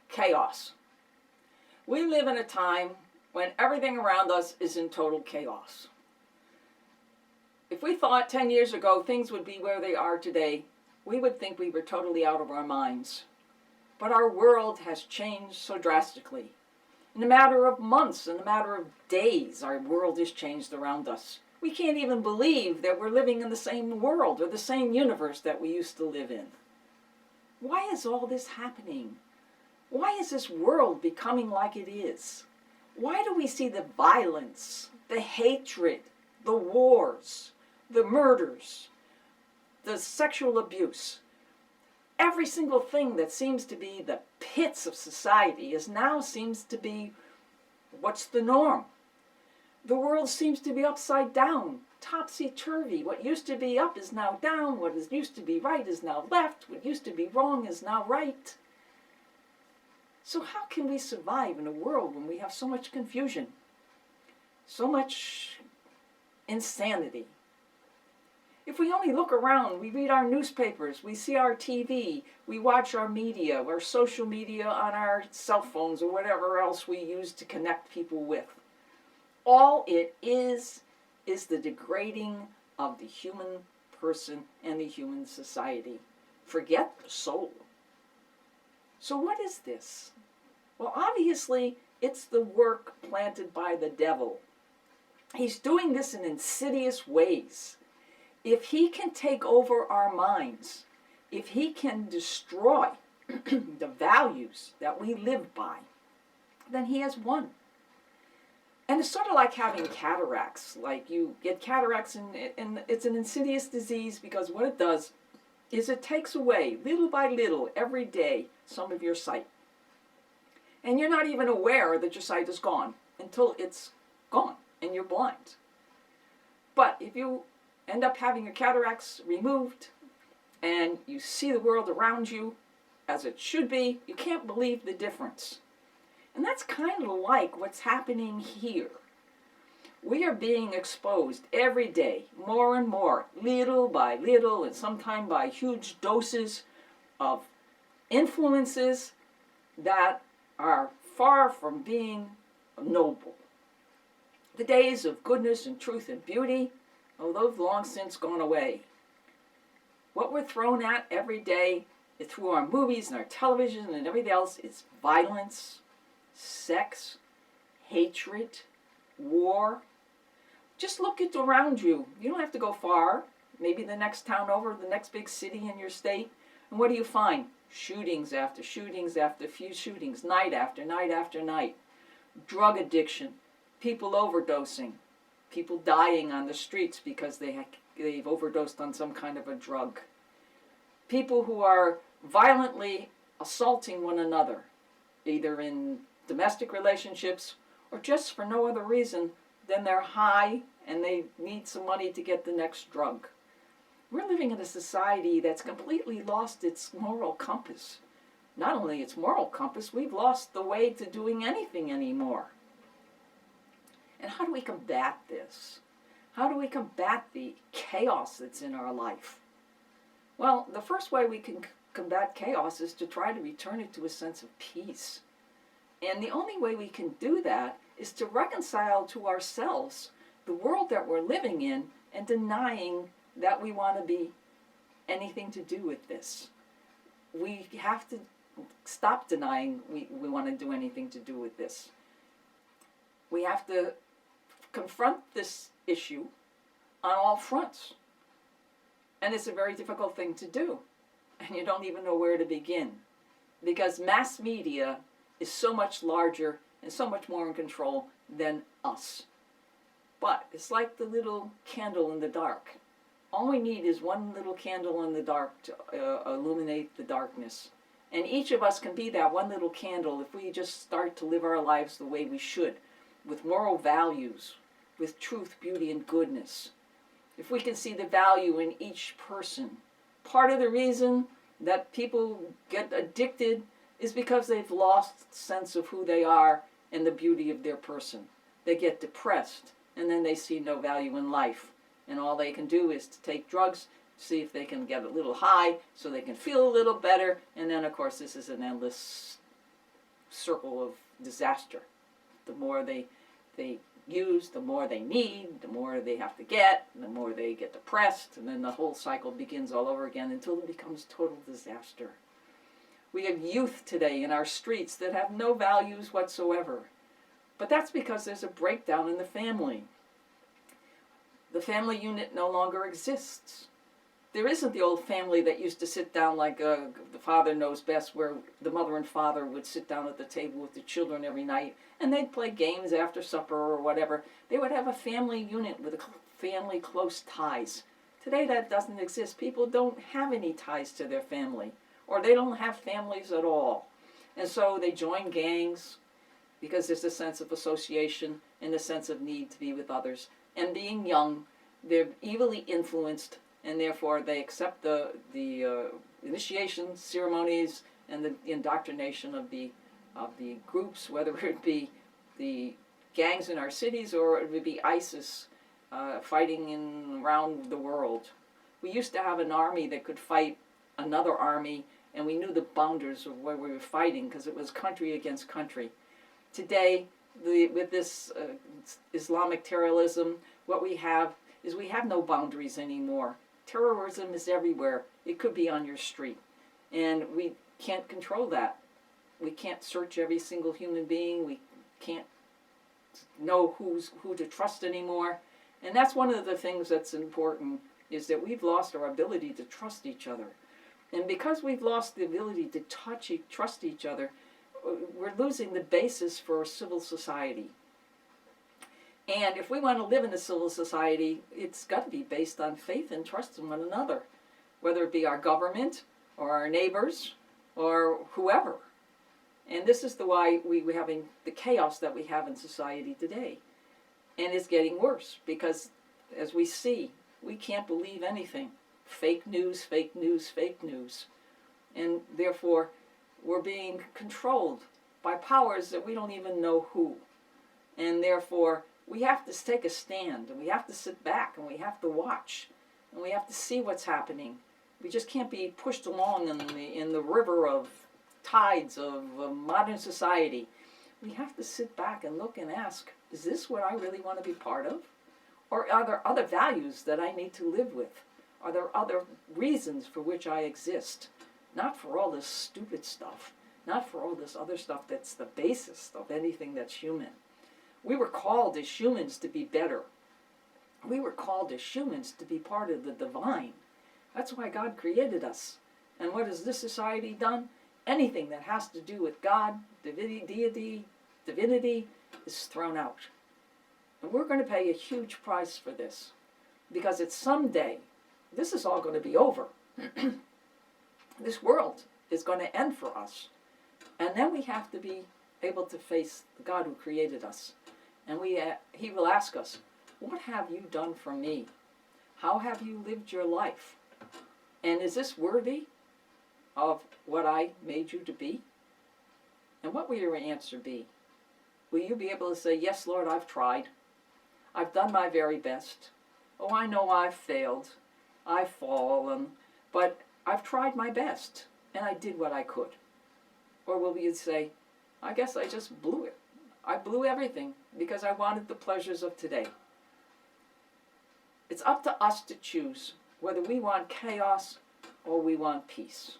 chaos. We live in a time when everything around us is in total chaos. If we thought 10 years ago things would be where they are today, we would think we were totally out of our minds. But our world has changed so drastically. In a matter of months, in a matter of days, our world has changed around us. We can't even believe that we're living in the same world or the same universe that we used to live in. Why is all this happening? Why is this world becoming like it is? Why do we see the violence, the hatred, the wars, the murders, the sexual abuse? Every single thing that seems to be the pits of society now seems to be what's the norm. The world seems to be upside down, topsy-turvy. What used to be up is now down. What used to be right is now left. What used to be wrong is now right. So how can we survive in a world when we have so much confusion, so much insanity? If we only look around, we read our newspapers, we see our TV, we watch our media, our social media on our cell phones or whatever else we use to connect people with. All it is the degrading of the human person and the human society. Forget the soul. So what is this? Well, obviously, it's the work planted by the devil. He's doing this in insidious ways. If he can take over our minds, if he can destroy the values that we live by, then he has won. And it's sort of like having cataracts. Like you get cataracts and it's an insidious disease because what it does is it takes away, little by little, every day, some of your sight. And you're not even aware that your sight is gone until it's gone and you're blind. But if you end up having your cataracts removed and you see the world around you as it should be, you can't believe the difference. And that's kind of like what's happening here. We are being exposed every day, more and more, little by little, and sometimes by huge doses of influences that are far from being noble. The days of goodness and truth and beauty, oh, those long since gone away. What we're thrown at every day through our movies and our television and everything else is violence, sex, hatred, war. Just look at around you. You don't have to go far. Maybe the next town over, the next big city in your state. And what do you find? Shootings after shootings after few shootings, night after night after night. Drug addiction, people overdosing, people dying on the streets because they've overdosed on some kind of a drug. People who are violently assaulting one another, either in domestic relationships or just for no other reason than they're high and they need some money to get the next drug. We're living in a society that's completely lost its moral compass. Not only its moral compass, we've lost the way to doing anything anymore. And how do we combat this? How do we combat the chaos that's in our life? Well, the first way we can combat chaos is to try to return it to a sense of peace. And the only way we can do that is to reconcile to ourselves the world that we're living in and denying that we want to be anything to do with this. We have to stop denying we want to do anything to do with this. We have to confront this issue on all fronts. And it's a very difficult thing to do. And you don't even know where to begin. Because mass media is so much larger and so much more in control than us. But it's like the little candle in the dark. All we need is one little candle in the dark to illuminate the darkness. And each of us can be that one little candle if we just start to live our lives the way we should, with moral values, with truth, beauty, and goodness. If we can see the value in each person. Part of the reason that people get addicted is because they've lost sense of who they are and the beauty of their person. They get depressed, and then they see no value in life. And all they can do is to take drugs, see if they can get a little high so they can feel a little better. And then, of course, this is an endless circle of disaster. The more they use, the more they need, the more they have to get, and the more they get depressed, and then the whole cycle begins all over again until it becomes total disaster. We have youth today in our streets that have no values whatsoever. But that's because there's a breakdown in the family. The family unit no longer exists. There isn't the old family that used to sit down like the father knows best, where the mother and father would sit down at the table with the children every night, and they'd play games after supper or whatever. They would have a family unit with family close ties. Today that doesn't exist. People don't have any ties to their family, or they don't have families at all. And so they join gangs because there's a sense of association and a sense of need to be with others. And being young, they're evilly influenced, and therefore they accept the initiation ceremonies and the indoctrination of the groups, whether it be the gangs in our cities or it would be ISIS fighting around the world. We used to have an army that could fight another army, and we knew the boundaries of where we were fighting because it was country against country. Today, with this Islamic terrorism, what we have is we have no boundaries anymore. Terrorism is everywhere. It could be on your street. And we can't control that. We can't search every single human being. We can't know who to trust anymore. And that's one of the things that's important, is that we've lost our ability to trust each other. And because we've lost the ability to trust each other, we're losing the basis for a civil society. And if we want to live in a civil society, it's got to be based on faith and trust in one another, whether it be our government or our neighbors or whoever. And this is why we're having the chaos that we have in society today. And it's getting worse because, as we see, we can't believe anything. Fake news, fake news, fake news. And therefore, we're being controlled by powers that we don't even know who. And therefore, we have to take a stand, and we have to sit back, and we have to watch, and we have to see what's happening. We just can't be pushed along in the river of tides of modern society. We have to sit back and look and ask, is this what I really want to be part of? Or are there other values that I need to live with? Are there other reasons for which I exist? Not for all this stupid stuff. Not for all this other stuff that's the basis of anything that's human. We were called as humans to be better. We were called as humans to be part of the divine. That's why God created us. And what has this society done? Anything that has to do with God, deity, divinity, is thrown out. And we're going to pay a huge price for this. Because it's someday, this is all going to be over. This world is going to end for us. And then we have to be able to face the God who created us. And He will ask us, what have you done for me? How have you lived your life? And is this worthy of what I made you to be? And what will your answer be? Will you be able to say, yes, Lord, I've tried. I've done my very best. Oh, I know I've failed. I've fallen. But I've tried my best, and I did what I could. Or will you say, I guess I just blew it. I blew everything because I wanted the pleasures of today. It's up to us to choose whether we want chaos or we want peace.